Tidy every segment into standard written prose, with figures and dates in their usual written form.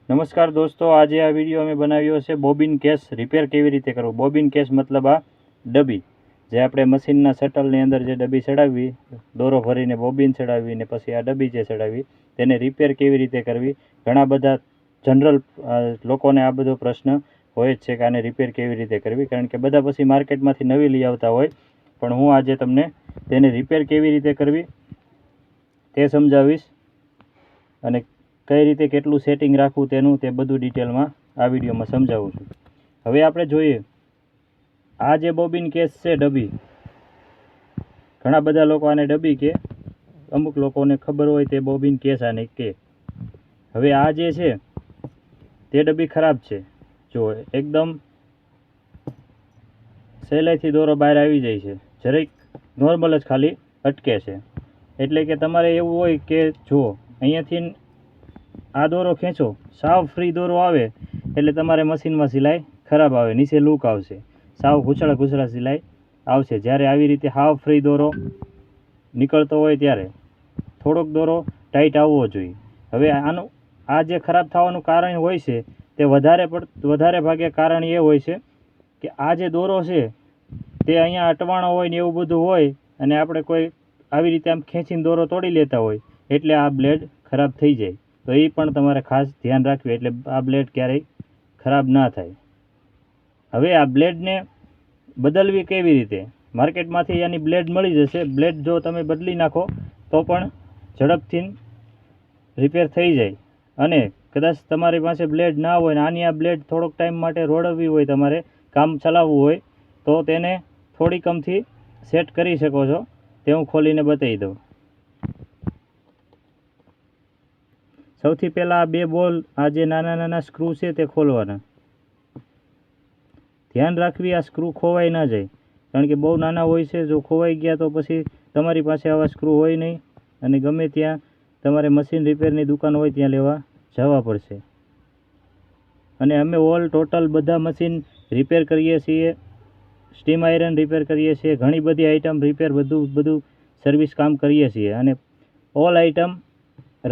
નમસ્કાર દોસ્તો, આજે આ વિડીયો અમે બનાવ્યો છે બોબિન કેસ રિપેર કેવી રીતે કરવું। બોબિન કેસ મતલબ આ ડબ્બી જે આપણે મશીનના શટલની અંદર જે ડબ્બી ચડાવવી, દોરો ભરીને બોબિન ચડાવી ને પછી આ ડબ્બી જે ચડાવી તેને રિપેર કેવી રીતે કરવી। ઘણા બધા જનરલ લોકોને આ બધો પ્રશ્ન હોય જ છે કે આને રિપેર કેવી રીતે કરવી, કારણ કે બધા પછી માર્કેટમાંથી નવી લઈ આવતા હોય, પણ હું આજે તમને તેને રિપેર કેવી રીતે કરવી તે સમજાવીશ અને કઈ રીતે કેટલું સેટિંગ રાખવું તેનું તે બધું ડિટેલમાં આ વિડીયોમાં સમજાવું છું। હવે આપણે જોઈએ આ જે બોબિન કેસ છે ડબ્બી, ઘણા બધા લોકો આને ડબ્બી કે, અમુક લોકોને ખબર હોય તે બોબિન કેસ આને કે। હવે આ જે છે તે ડબ્બી ખરાબ છે, જો એકદમ સહેલાઈથી દોરો બહાર આવી જાય છે, જરીક નોર્મલ જ ખાલી અટકે છે। એટલે કે તમારે એવું હોય કે જો અહીંયાથી આ દોરો ખેંચો, સાવ ફ્રી દોરો આવે એટલે તમારે મશીનમાં સિલાઈ ખરાબ આવે, નીચે લૂક આવશે, સાવ ઘૂંસળા સિલાઈ આવશે। જ્યારે આવી રીતે હાવ ફ્રી દોરો નીકળતો હોય ત્યારે થોડોક દોરો ટાઈટ આવવો જોઈએ। હવે આનું આ જે ખરાબ થવાનું કારણ હોય છે તે વધારે ભાગે કારણ એ હોય છે કે આ જે દોરો છે તે અહીંયા અટવાણો હોય ને એવું બધું હોય, અને આપણે કોઈ આવી રીતે આમ ખેંચીને દોરો તોડી લેતા હોય એટલે આ બ્લેડ ખરાબ થઈ જાય। તો એ પણ તમારે ખાસ ધ્યાન રાખવું, એટલે આ બ્લેડ ક્યારેય ખરાબ ના થાય। હવે આ બ્લેડને બદલવી કેવી રીતે? માર્કેટમાંથી એની બ્લેડ મળી જશે, બ્લેડ જો તમે બદલી નાખો તો પણ ઝડપથી રિપેર થઈ જાય। અને કદાચ તમારી પાસે બ્લેડ ના હોય ને આની આ બ્લેડ થોડોક ટાઈમ માટે રોડવવી હોય, તમારે કામ ચલાવવું હોય તો તેને થોડીક અમથી સેટ કરી શકો છો, તે હું ખોલીને બતાવી દઉં। સૌથી પહેલાં આ બે બોલ, આ જે નાના સ્ક્રૂ છે તે ખોલવાના। ધ્યાન રાખવી આ સ્ક્રૂ ખોવાઈ ના જાય, કારણ કે બહુ નાના હોય છે, જો ખોવાઈ ગયા તો પછી તમારી પાસે આવા સ્ક્રૂ હોય નહીં અને ગમે ત્યાં તમારે મશીન રિપેરની દુકાન હોય ત્યાં લેવા જવા પડશે। અને અમે ઓલ ટોટલ બધા મશીન રિપેર કરીએ છીએ, સ્ટીમ આયરન રિપેર કરીએ છીએ, ઘણી બધી આઇટમ રિપેર બધું સર્વિસ કામ કરીએ છીએ, અને ઓલ આઇટમ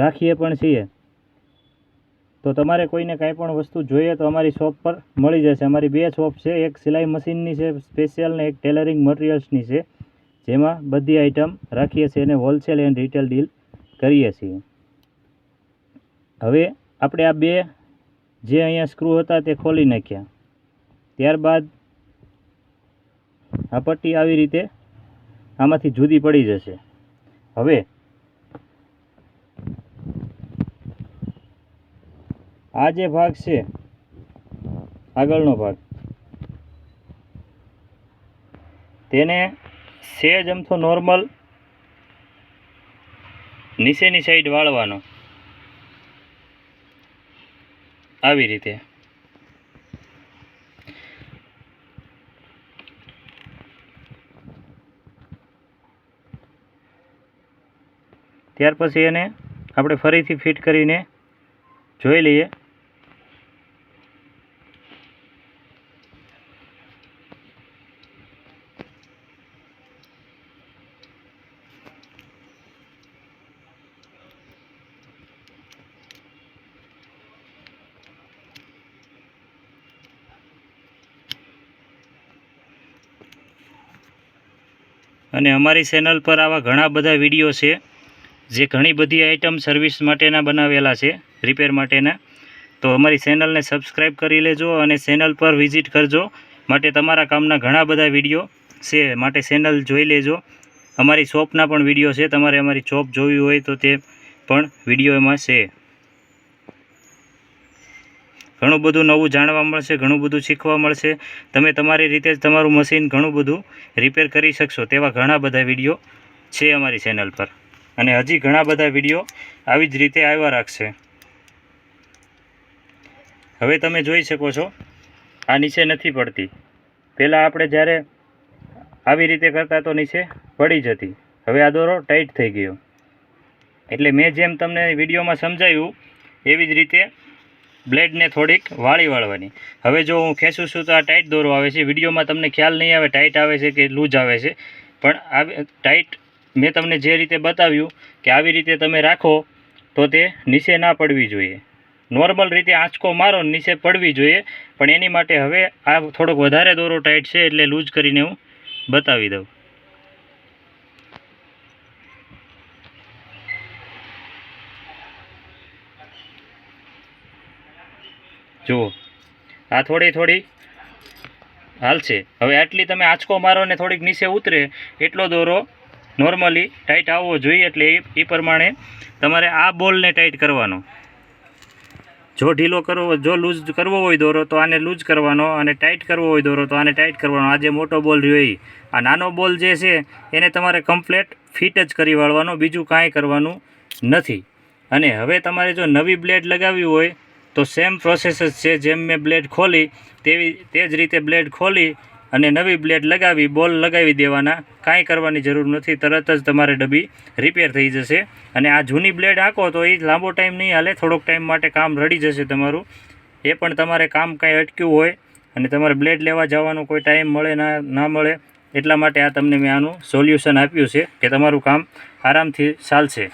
રાખીએ પણ છીએ। તો તમારે કોઈને કાંઈ પણ વસ્તુ જોઈએ તો અમારી શોપ પર મળી જશે। અમારી બે શોપ છે, એક સિલાઈ મશીનની છે સ્પેશિયલ ને એક ટેલરિંગ મટીરિયલ્સની છે, જેમાં બધી આઇટમ રાખીએ છીએ અને હોલસેલ એન્ડ રિટેલ ડીલ કરીએ છીએ। હવે આપણે આ બે જે અહીંયા સ્ક્રૂ હતા તે ખોલી નાખ્યા, ત્યારબાદ આ પટ્ટી આવી રીતે આમાંથી જુદી પડી જશે। હવે આ જે ભાગ છે આગળનો ભાગ, તેને સહેજ અમથો નોર્મલ નીચેની સાઈડ વાળવાનો, આવી રીતે। ત્યાર પછી એને આપણે ફરીથી ફિટ કરીને જોઈ લઈએ। અને અમારી ચેનલ પર આવા ઘણા બધા વિડીયો છે જે ઘણી બધી આઇટમ સર્વિસ માટેના બનાવેલા છે, રિપેર માટેના। તો અમારી ચેનલને સબસ્ક્રાઈબ કરી લેજો અને ચેનલ પર વિઝિટ કરજો, માટે તમારા કામના ઘણા બધા વિડીયો છે, માટે ચેનલ જોઈ લેજો। અમારી શોપના પણ વિડીયો છે, તમારે અમારી શોપ જોવી હોય તો તે પણ વિડીયો એમાં છે। ઘણું બધું નવું જાણવા મળશે, ઘણું બધું શીખવા મળશે, તમે તમારી રીતે જ તમારું મશીન ઘણું બધું રિપેર કરી શકશો, તેવા ઘણા બધા વિડીયો છે અમારી ચેનલ પર, અને હજી ઘણા બધા વિડીયો આવી જ રીતે આવ્યા રાખશે। હવે તમે જોઈ શકો છો આ નીચે નથી પડતી, પહેલાં આપણે જ્યારે આવી રીતે કરતા તો નીચે પડી જતી, હવે આ દોરો ટાઈટ થઈ ગયો। એટલે મેં જેમ તમને વિડીયોમાં સમજાવ્યું એવી જ રીતે બ્લેડને થોડીક વાળવાની। હવે જો હું ખેંચું છું તો આ ટાઈટ દોરો આવે છે, વિડીયોમાં તમને ખ્યાલ નહીં આવે ટાઈટ આવે છે કે લૂઝ આવે છે, પણ આ ટાઈટ મેં તમને જે રીતે બતાવ્યું કે આવી રીતે તમે રાખો તો તે નીચે ના પડવી જોઈએ। નોર્મલ રીતે આંચકો મારો ને નીચે પડવી જોઈએ, પણ એની માટે હવે આ થોડોક વધારે દોરો ટાઈટ છે એટલે લૂઝ કરીને હું બતાવી દઉં. જુઓ, આ થોડી હાલશે. હવે આટલી તમે આંચકો મારો ને થોડીક નીચે ઉતરે એટલો દોરો નોર્મલી ટાઈટ આવવો જોઈએ. એટલે એ પ્રમાણે તમારે આ બોલને ટાઈટ કરવાનો. જો ઢીલો કરવો, જો લૂઝ કરવો હોય દોરો તો આને લૂઝ કરવાનો, અને ટાઈટ કરવો હોય દોરો તો આને ટાઈટ કરવાનો. આ જે મોટો બોલ રહ્યો એ, આ નાનો બોલ જે છે એને તમારે કમ્પ્લેટ ફિટ જ કરી વાળવાનો, બીજું કાંઈ કરવાનું નથી. અને હવે તમારે જો નવી બ્લેડ લગાવવી હોય તો સેમ પ્રોસેસ જ છે. જેમ મેં બ્લેડ ખોલી તે જ રીતે બ્લેડ ખોલી અને નવી બ્લેડ લગાવી, બોલ લગાવી દેવાના. કાંઈ કરવાની જરૂર નથી, તરત જ તમારે ડબ્બી રિપેર થઈ જશે. અને આ જૂની બ્લેડ હાંકો તો એ લાંબો ટાઈમ નહીં હાલે, થોડોક ટાઈમ માટે કામ રડી જશે તમારું. એ પણ તમારે કામ કાંઈ અટક્યું હોય અને તમારે બ્લેડ લેવા જવાનો કોઈ ટાઈમ મળે ના મળે, એટલા માટે આ તમને મેં આનું સોલ્યુશન આપ્યું છે કે તમારું કામ આરામથી ચાલશે.